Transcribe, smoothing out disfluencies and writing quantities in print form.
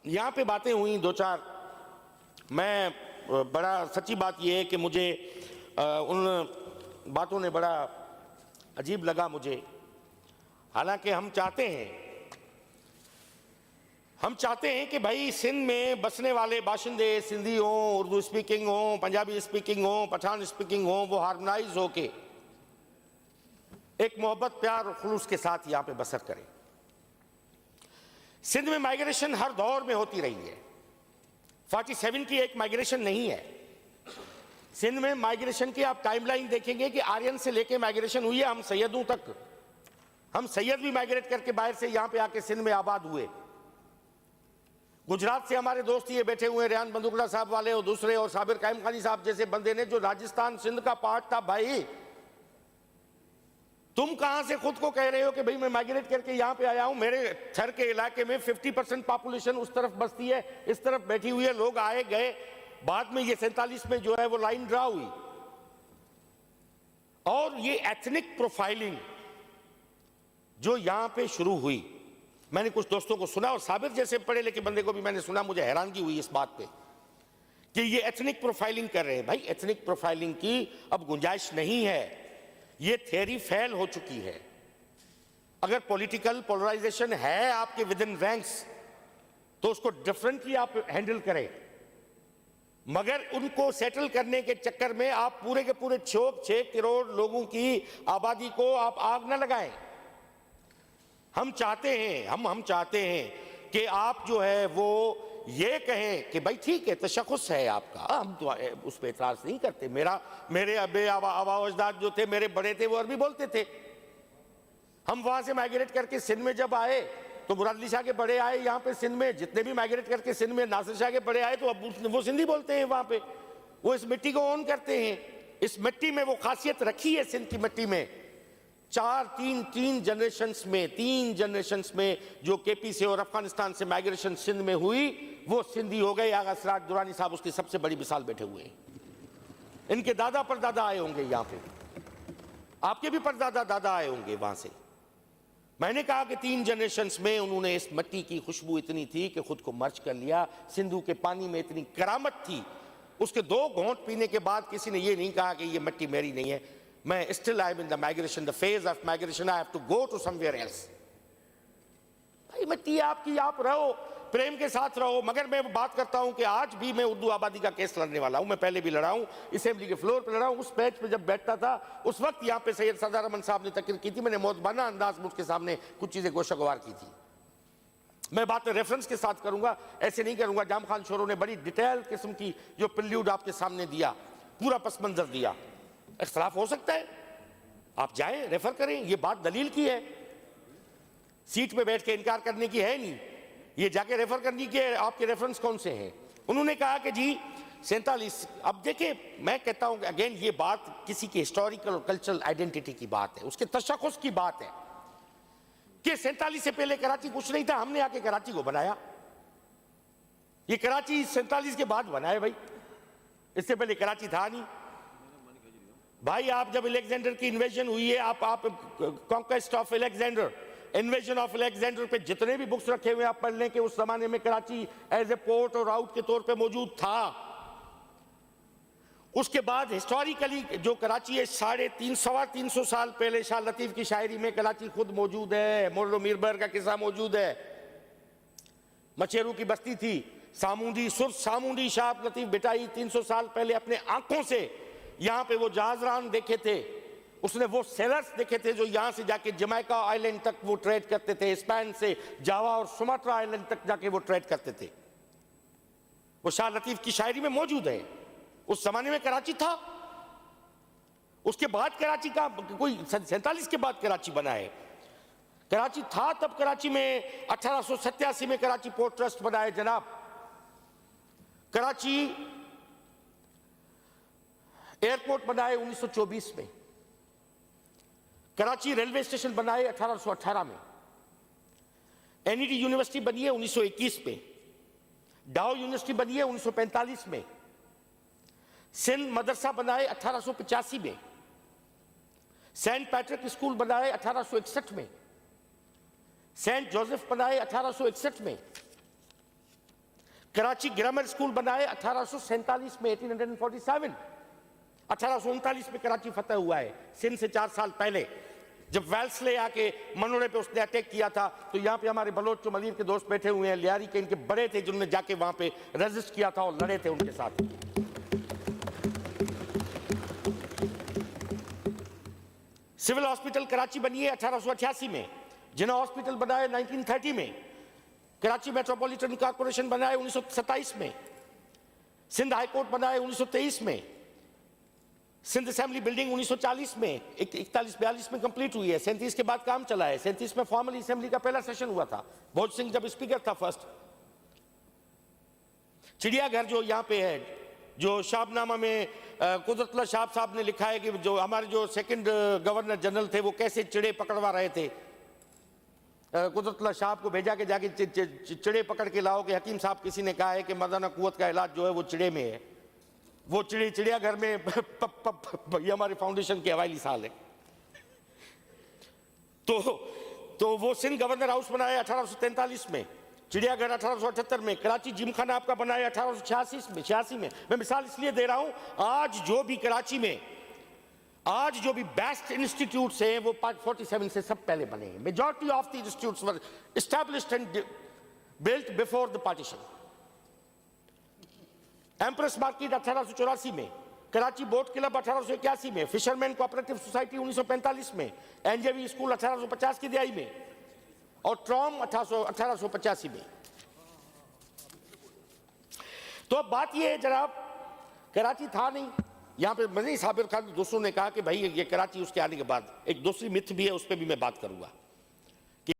यहाँ पे बातें हुई दो चार। मैं बड़ा सच्ची बात यह है कि मुझे उन बातों ने बड़ा अजीब लगा मुझे। हालांकि हम चाहते हैं कि भाई सिंध में बसने वाले बाशिंदे सिंधी हों, उर्दू स्पीकिंग हों, पंजाबी स्पीकिंग हों, पठान स्पीकिंग हों, वो हार्मोनाइज होके एक मोहब्बत प्यार और खुलूस के साथ यहाँ पे बसर करें। सिंध में माइग्रेशन हर दौर में होती रही है। 47 की एक माइग्रेशन नहीं है। सिंध में माइग्रेशन की आप टाइमलाइन देखेंगे कि आर्यन से लेके माइग्रेशन हुई है हम सैयदों तक। हम सैयद भी माइग्रेट करके बाहर से यहाँ पे आके सिंध में आबाद हुए। गुजरात से हमारे दोस्त ये बैठे हुए रेहान बंदूकड़ा साहब वाले और दूसरे, और साबिर कायम खानी साहब जैसे बंदे ने, जो राजस्थान सिंध का पार्ट था। भाई तुम कहां से खुद को कह रहे हो कि भाई मैं माइग्रेट करके यहां पे आया हूं? मेरे थर के इलाके में 50% पॉपुलेशन उस तरफ बसती है, इस तरफ बैठी हुई है। लोग आए गए, बाद में ये 47 में जो है वो लाइन ड्रा हुई। और ये एथनिक प्रोफाइलिंग जो यहां पे शुरू हुई, मैंने कुछ दोस्तों को सुना और साबिर जैसे पढ़े लिखे बंदे को भी मैंने सुना, मुझे हैरानगी हुई इस बात पे कि ये एथनिक प्रोफाइलिंग कर रहे हैं। भाई एथनिक प्रोफाइलिंग की अब गुंजाइश नहीं है, ये थ्योरी फेल हो चुकी है। अगर पॉलिटिकल पोलराइजेशन है आपके विद इन रैंक्स तो उसको डिफरेंटली आप हैंडल करें, मगर उनको सेटल करने के चक्कर में आप पूरे के पूरे 6 करोड़ लोगों की आबादी को आप आग न लगाएं। हम चाहते हैं कि आप जो है वो ये कहें कि भाई ठीक है, तशख़्ख़ुस है आपका, हम तो उस पर एतराज़ नहीं करते। मेरे आबा अजदाद जो थे, मेरे बड़े थे, वो अरबी बोलते थे। हम वहां से माइग्रेट करके सिंध में जब आए तो मुरादली शाह के बड़े आए यहाँ पे सिंध में, जितने भी माइग्रेट करके सिंध में नासिर शाह के बड़े आए तो अब वो सिंधी बोलते हैं वहां पे। वो इस मिट्टी को ऑन करते हैं। इस मिट्टी में वो खासियत रखी है सिंध की मिट्टी में। तीन जनरेशंस में जो केपी से और अफगानिस्तान से माइग्रेशन सिंध में हुई, वो सिंधी हो गए। आगा सिराज दुरानी साहब उसकी सबसे बड़ी मिसाल बैठे हुए हैं। इनके दादा परदादा आए होंगे यहाँ पे, आपके भी परदादा दादा आए होंगे वहां से। मैंने कहा कि 3 जनरेशंस में उन्होंने इस मिट्टी की खुशबू इतनी थी कि खुद को मर्ज कर लिया। सिंधु के पानी में इतनी करामत थी, उसके 2 घोंट पीने के बाद किसी ने ये नहीं कहा कि ये मिट्टी मेरी नहीं है। मैं still I'm in the migration, the phase of migration, I have to go to somewhere else। भाई मिट्टी आपकी, आप रहो, प्रेम के साथ रहो। मगर मैं बात करता हूं कि आज भी मैं उर्दू आबादी का केस लड़ने वाला हूं। मैं पहले भी लड़ा हूं, असेंबली के फ्लोर पे लड़ा हूं। उस पेज पे जब बैठता था उस वक्त यहाँ पे सैयद सरदार अमन साहब ने तकरीर की थी। मैंने मौतबाना अंदाज में उसके सामने कुछ चीजें गोशगवार की थी। मैं बात रेफरेंस के साथ करूंगा, ऐसे नहीं करूंगा। जाम खान शोरो ने बड़ी डिटेल किस्म की जो प्रिल्यूड आपके सामने दिया, पूरा पस मंजर दिया। इख्तलाफ हो सकता है, आप जाएं रेफर करें, ये बात दलील की है, सीट पे बैठ के इनकार करने की है नहीं। ये जाके रेफर करने की है। आपके रेफरेंस कौन से हैं? उन्होंने कहा कि जी 47। अब देखिए, मैं कहता हूं कि अगेन ये बात किसी की हिस्टोरिकल और कल्चरल आइडेंटिटी की बात है, उसके तशख़्ख़ुस की बात है कि 47 से पहले कराची कुछ नहीं था, हमने आके कराची को बनाया। ये कराची 47 के बाद बना है भाई, इससे पहले कराची था नहीं। भाई आप जब अलेक्जेंडर की इन्वेजन हुई है, आप conquest of Alexander, invasion of Alexander पे जितने भी बुक्स रखे हुए आप पढ़ लें कि उस जमाने में कराची एज ए पोर्ट और आउट के तौर पे मौजूद था। उसके बाद हिस्टोरिकली जो कराची है 350 साल पहले शाह लतीफ की शायरी में कराची खुद मौजूद है। मोर्रो मीरबर का किस्सा मौजूद है। मचेरू की बस्ती थी, सामूंदी शाह लतीफ बिटाई 300 साल पहले अपने आंखों से यहां पे वो जहाजरान देखे थे। उसने वो सेलर्स देखे थे जो यहां से जाके जमैका आइलैंड तक वो ट्रेड करते थे, स्पेन से जावा और सुमात्रा आइलैंड तक जाके वो ट्रेड करते थे। वो शाह लतीफ की शायरी में मौजूद है। उस जमाने में कराची था। उसके बाद कराची का कोई 47 के बाद कराची बना है। कराची था तब कराची में 1887 में कराची पोर्ट ट्रस्ट बना है जनाब। कराची एयरपोर्ट बनाए 1924 में। कराची रेलवे स्टेशन बनाए 1818 में। एनईडी यूनिवर्सिटी बनी है 1921 में। डाउ यूनिवर्सिटी बनी है 1945 में। सिंध मदरसा बनाए 1885 में। सेंट पैट्रिक स्कूल बनाए 1861 में। सेंट जोसेफ बनाए 1861 में। कराची ग्रामर स्कूल बनाए 1847 में, 1847। 1839 में कराची फतह हुआ है, सिंध से 4 साल पहले, जब वेल्सले आके मनोड़े पे उसने अटैक किया था। तो यहाँ पे हमारे बलोच जो मलीर के दोस्त बैठे हुए हैं, लियारी के इनके बड़े थे, जिन्होंने जाके वहां पे रेजिस्ट किया था और लड़े थे उनके साथ। सिविल हॉस्पिटल कराची बनी है 1888 में, जिन्ना हॉस्पिटल बना है 1930 में, कराची मेट्रोपॉलिटन कॉर्पोरेशन बना है 1927 में, सिंध हाई कोर्ट बना है 1923 में, सिंध असेंबली बिल्डिंग 1940 में 41-42 में कंप्लीट हुई है, 37 के बाद काम चला है। 37 में फॉर्मली असेंबली का पहला सेशन हुआ था, भोज सिंह जब स्पीकर था फर्स्ट। चिड़ियाघर जो यहाँ पे है, जो शाहनामा में कुदरतुल्लाह शाह साहब ने लिखा है कि जो हमारे जो सेकंड गवर्नर जनरल थे वो कैसे चिड़े पकड़वा रहे थे। कुदरतुल्लाह शाह को भेजा के जाके चिड़े पकड़ के लाओ, कि हकीम साहब किसी ने कहा है कि मर्दाना कुव्वत का इलाज जो है वो चिड़े में है। वो चिड़ियाघर में ये हमारे फाउंडेशन के हवाली साल है। तो वो सिंध गवर्नर हाउस बना है 1843 में, चिड़ियाघर 1878 में, कराची जिमखाना आपका बना है 1886 में। मैं मिसाल इसलिए दे रहा हूं, आज जो भी कराची में आज जो भी बेस्ट इंस्टीट्यूट्स हैं वो 47 से सब पहले बने हैं। Majority of the institutes were established and built before the partition. Empress market 1884 में, कराची बोट क्लब 1881 में, फिशरमैन कोऑपरेटिव सोसाइटी 1945 में, एनजेवी स्कूल 1850 की दिहाई में, और ट्रॉम 1885 में। तो अब बात यह है जनाब, कराची था नहीं, यहां पे मजीद साबिर खान दोस्तों ने कहा कि भाई ये कराची उसके आने के बाद। एक दूसरी मिथ भी है, उस पर भी मैं बात करूंगा।